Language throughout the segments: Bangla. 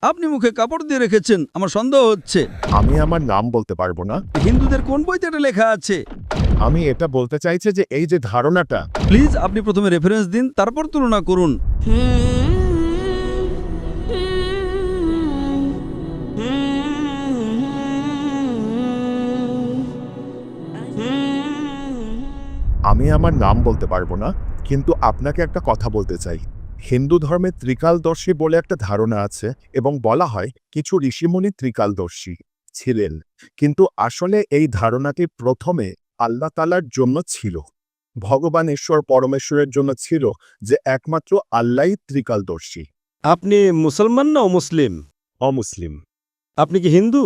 আপনি মুখে কাপড় দিয়ে রেখেছেন, আমার সন্দেহ হচ্ছে। আমি আমার নাম বলতে পারবো না। হিন্দুদের কোন বইতে এটা লেখা আছে? আমি এটা বলতে চাইছি যে এই যে ধারণাটা, প্লিজ আপনি প্রথমে রেফারেন্স দিন, তারপর তুলনা করুন। আমি আমার নাম বলতে পারবো না, কিন্তু আপনাকে একটা কথা বলতে চাই। হিন্দু ধর্মে ত্রিকালদর্শী বলে একটা ধারণা আছে এবং বলা হয় কিছু ঋষিমুনি ত্রিকালদর্শী ছিলেন, কিন্তু আসলে এই ধারণাটি প্রথমে আল্লাহ তাআলার জন্য ছিল। ভগবান ঈশ্বর পরমেশ্বরের জন্য ছিল যে একমাত্র আল্লাহই ত্রিকালদর্শী। আপনি মুসলমান না অমুসলিম? অমুসলিম। আপনি কি হিন্দু?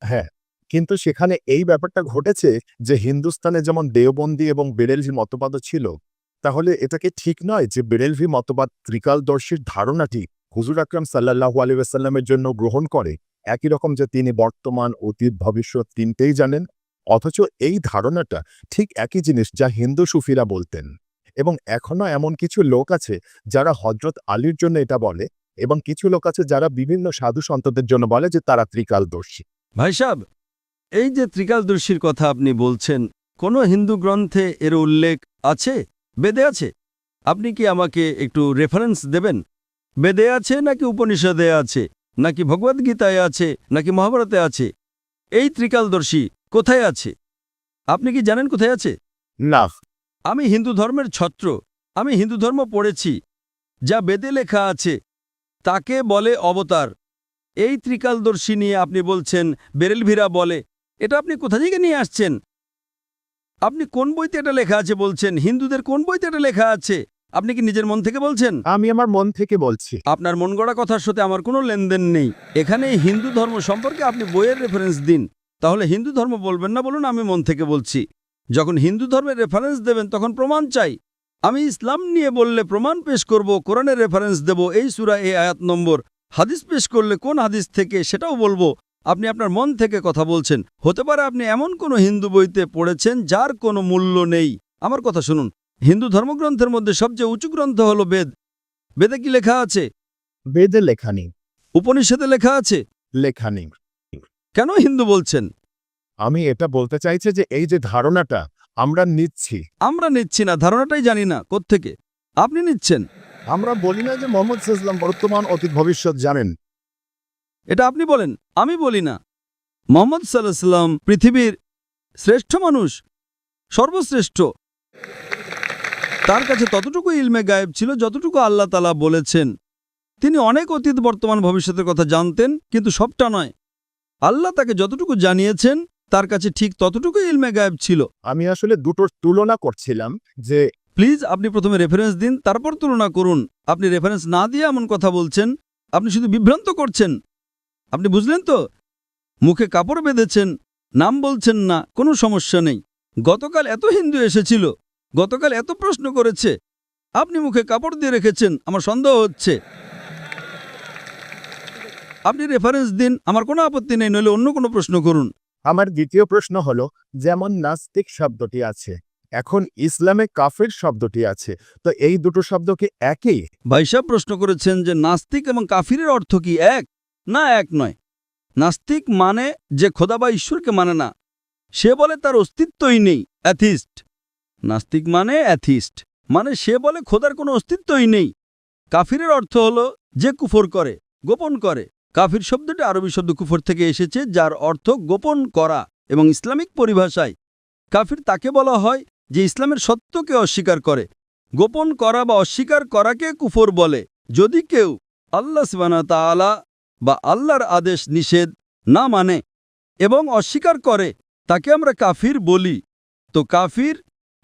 হ্যাঁ, কিন্তু সেখানে এই ব্যাপারটা ঘটেছে যে হিন্দুস্তানে যেমন দেওবন্দি এবং বেরেলভি মতবাদও ছিল, তাহলে এটা কি ঠিক নয় যে বেরেলভি মতবাদ ত্রিকালদর্শীর ধারণাটি হুজুর আকরাম সাল্লাল্লাহু আলাইহি ওয়াসাল্লামের জন্য গ্রহণ করে, একই রকম যে তিনি বর্তমান, অতীত, ভবিষ্যৎ তিনটেই জানেন? অথচ এই ধারণাটা ঠিক একই জিনিস যা হিন্দু সুফিরা বলতেন। এবং এখনো এমন কিছু লোক আছে যারা হযরত আলীর জন্য এটা বলে, এবং কিছু লোক আছে যারা বিভিন্ন সাধু সন্তদের জন্য বলে যে তারা ত্রিকালদর্শী। ভাই সাহেব, এই যে ত্রিকালদর্শীর কথা আপনি বলছেন, কোনো হিন্দু গ্রন্থে এর উল্লেখ আছে? বেদে আছে? আপনি কি আমাকে একটু রেফারেন্স দেবেন? বেদে আছে নাকি উপনিষদে আছে, নাকি ভগবদ্গীতায় আছে, নাকি মহাভারতে আছে? এই ত্রিকালদর্শী কোথায় আছে? আপনি কি জানেন কোথায় আছে? না। আমি হিন্দু ধর্মের ছত্র, আমি হিন্দু ধর্ম পড়েছি। যা বেদে লেখা আছে তাকে বলে অবতার। এই ত্রিকালদর্শী নিয়ে আপনি বলছেন বেরেলভিরা বলে, এটা আপনি কোথা থেকে নিয়ে আসছেন? আপনি কোন বইতে এটা লেখা আছে বলছেন? হিন্দুদের কোন বইতে এটা লেখা আছে? আপনি কি নিজের মন থেকে বলছেন? আমি আমার মন থেকে বলছি। আপনার মন গড়া কথার সাথে আমার কোনো লেনদেন নেই। এখানে এই হিন্দু ধর্ম সম্পর্কে আপনি বইয়ের রেফারেন্স দিন। তাহলে হিন্দু ধর্ম বলবেন না, বলুন আমি মন থেকে বলছি। যখন হিন্দু ধর্মের রেফারেন্স দেবেন তখন প্রমাণ চাই। আমি ইসলাম নিয়ে বললে প্রমাণ পেশ করব, কোরআনের রেফারেন্স দেব, এই সূরা এই আয়াত নম্বর। হাদিস পেশ করলে কোন হাদিস থেকে সেটাও বলবো। আপনি আপনার মন থেকে কথা বলছেন। হতে পারে আপনি এমন কোনো হিন্দু বইতে পড়েছেন যার কোনো মূল্য নেই। আমার কথা শুনুন, হিন্দু ধর্মগ্রন্থের মধ্যে সবচেয়ে উঁচু গ্রন্থ হলো বেদ। বেদে কি লেখা আছে? বেদে লেখা নেই। উপনিষদে লেখা আছে? লেখা নেই। কেন হিন্দু বলছেন? আমি এটা বলতে চাইছি যে এই যে ধারণাটা আমরা নিচ্ছি, আমরা নিচ্ছি না, ধারণাটাই জানি না কোত্থেকে আপনি নিচ্ছেন। আমরা বলি না যে মোহাম্মদ সাল্লাল্লাহু বর্তমান, অতীত, ভবিষ্যৎ জানেন। এটা আপনি বলেন, আমি বলি না। মোহাম্মদ সাল্লাল্লাহু আলাইহি ওয়াসাল্লাম পৃথিবীর শ্রেষ্ঠ মানুষ, সর্বশ্রেষ্ঠ। তার কাছে ততটুকু ইলমে গায়েব ছিল যতটুকু আল্লাহ তাআলা বলেছেন। তিনি অনেক অতীত, বর্তমান, ভবিষ্যতের কথা জানতেন, কিন্তু সবটা নয়। আল্লাহ তাকে যতটুকু জানিয়েছেন তার কাছে ঠিক ততটুকু ইলমে গায়েব ছিল। আমি আসলে দুটোর তুলনা করছিলাম যে প্লিজ আপনি প্রথমে রেফারেন্স দিন, তারপর তুলনা করুন। আপনি রেফারেন্স না দিয়ে এমন কথা বলছেন, আপনি শুধু বিভ্রান্ত করছেন। আপনি বুঝলেন তো? মুখে কাপড় বেঁধেছেন, নাম বলছেন না, কোনো সমস্যা নেই। গতকাল এত হিন্দু এসেছিল, গতকাল এত প্রশ্ন করেছে, আপনি মুখে কাপড় দিয়ে রেখেছেন, আমার সন্দেহ হচ্ছে। আপনি রেফারেন্স দিন, আমার কোনো আপত্তি নেই, নইলে অন্য কোনো প্রশ্ন করুন। আমার দ্বিতীয় প্রশ্ন হলো, যেমন নাস্তিক শব্দটি আছে, এখন ইসলামে কাফের শব্দটি আছে, তো এই দুটো শব্দ কি একই? ভাইসাব প্রশ্ন করেছেন যে নাস্তিক এবং কাফিরের অর্থ কি এক? না, এক নয়। নাস্তিক মানে যে খোদা বা ঈশ্বরকে মানে না, সে বলে তার অস্তিত্বই নেই, অ্যাথিস্ট। নাস্তিক মানে অ্যাথিস্ট, মানে সে বলে খোদার কোনো অস্তিত্বই নেই। কাফিরের অর্থ হলো যে কুফর করে, গোপন করে। কাফির শব্দটি আরবি শব্দ কুফর থেকে এসেছে, যার অর্থ গোপন করা, এবং ইসলামিক পরিভাষায় কাফির তাকে বলা হয় যে ইসলামের সত্যকে অস্বীকার করে। গোপন করা বা অস্বীকার করাকে কুফর বলে। যদি কেউ আল্লাহ সুবহানাহু ওয়া তাআলা বা আল্লাহর আদেশ নিষেধ না মানে এবং অস্বীকার করে, তাকে আমরা কাফির বলি। তো কাফির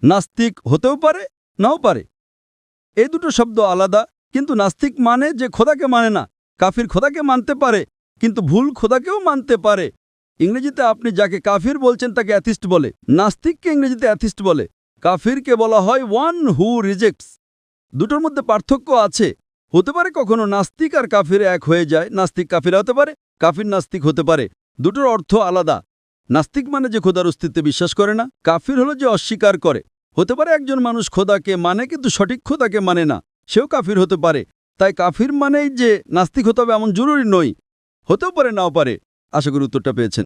নাস্তিক হতেও পারে, নাও পারে। এই দুটো শব্দ আলাদা, কিন্তু নাস্তিক মানে যে খোদাকে মানে না। কাফির খোদাকে মানতে পারে, কিন্তু ভুল খোদাকেও মানতে পারে। ইংরেজিতে আপনি যাকে কাফির বলছেন তাকে অ্যাথিস্ট বলে, নাস্তিককে ইংরেজিতে অ্যাথিস্ট বলে। কাফিরকে বলা হয় ওয়ান হু রিজেক্টস। দুটোর মধ্যে পার্থক্য আছে। হতে পারে কখনো নাস্তিক আর কাফির এক হয়ে যায়, নাস্তিক কাফির হতে পারে, কাফির নাস্তিক হতে পারে। দুটোর অর্থ আলাদা। নাস্তিক মানে যে খোদার অস্তিত্বে বিশ্বাস করে না, কাফির হলো যে অস্বীকার করে। হতে পারে একজন মানুষ খোদাকে মানে কিন্তু সঠিক খোদাকে মানে না, সেও কাফির হতে পারে। তাই কাফির মানেই যে নাস্তিক হতে হবে এমন জরুরি নয়। হতেও পারে নাও পারে। আশা করি উত্তরটা পেয়েছেন।